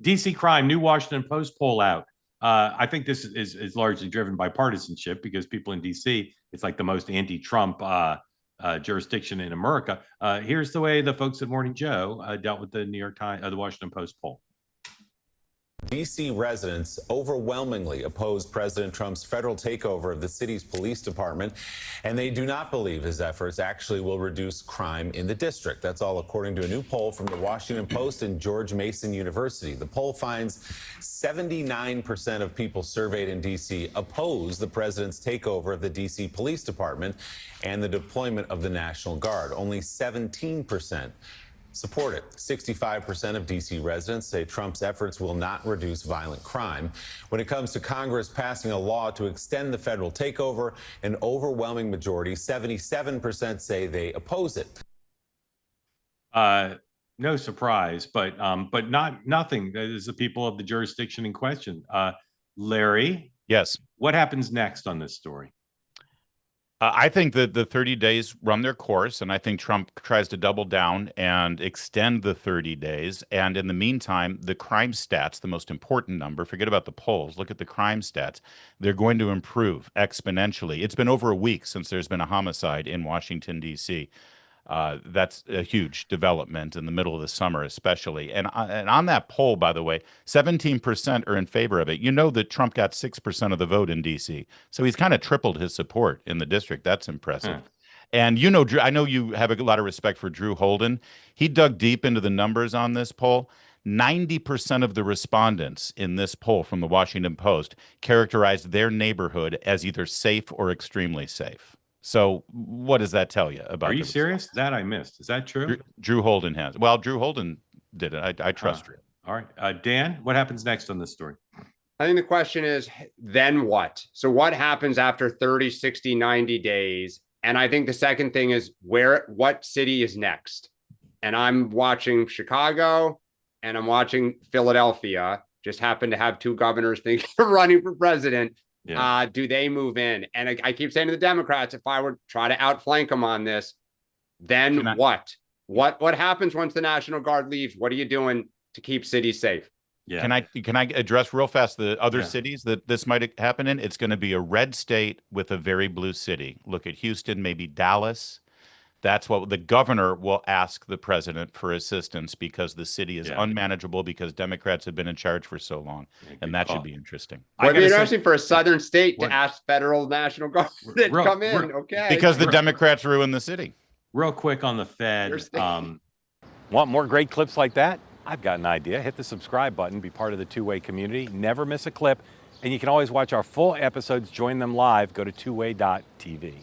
DC crime, new Washington Post poll out. I think this is largely driven by partisanship because people in DC, it's like the most anti-Trump jurisdiction in America. Here's the way the folks at Morning Joe dealt with the New York Times, the Washington Post poll. D.C. residents overwhelmingly oppose President Trump's federal takeover of the city's police department, and they do not believe his efforts actually will reduce crime in the district. That's all according to a new poll from the Washington Post and George Mason University. The poll finds 79% of people surveyed in D.C. oppose the president's takeover of the D.C. Police Department and the deployment of the National Guard. Only 17% support it. 65% of D.C. residents say Trump's efforts will not reduce violent crime. When it comes to Congress passing a law to extend the federal takeover, an overwhelming majority, 77%, say they oppose it. No surprise, but nothing. That is the people of the jurisdiction in question. Larry? Yes. What happens next on this story? I think that the 30 days run their course, and I think Trump tries to double down and extend the 30 days. And in the meantime, the crime stats, the most important number, forget about the polls, look at the crime stats. They're going to improve exponentially. It's been over a week since there's been a homicide in Washington, D.C. That's a huge development in the middle of the summer, especially. And on that poll, by the way, 17% are in favor of it. You know that Trump got 6% of the vote in D.C., so he's kind of tripled his support in the district. That's impressive. And you know, Drew, I know you have a lot of respect for Drew Holden. He dug deep into the numbers on this poll. 90% of the respondents in this poll from the Washington Post characterized their neighborhood as either safe or extremely safe. So what does that tell you about? Are you serious? That I missed. Is that true? Drew Holden has. Well, Drew Holden did it. I trust her. All right. Dan, what happens next on this story? I think the question is, then what? So what happens after 30, 60, 90 days? And I think the second thing is what city is next? And I'm watching Chicago and I'm watching Philadelphia. Just happen to have two governors thinking of running for president. Yeah. Do they move in? And I keep saying to the Democrats, if I were to try to outflank them on this, then what? What happens once the National Guard leaves? What are you doing to keep cities safe? Yeah. Can I address real fast the other cities that this might happen in? It's going to be a red state with a very blue city. Look at Houston, maybe Dallas. That's what the governor will ask the president for assistance because the city is unmanageable because Democrats have been in charge for so long. And that should be interesting. Would be interesting for a southern state to ask federal National Guard to come in. Okay. Because the Democrats ruin the city. Real quick on the Fed. Want more great clips like that? I've got an idea. Hit the subscribe button, be part of the two-way community, never miss a clip. And you can always watch our full episodes, join them live. Go to twoway.tv.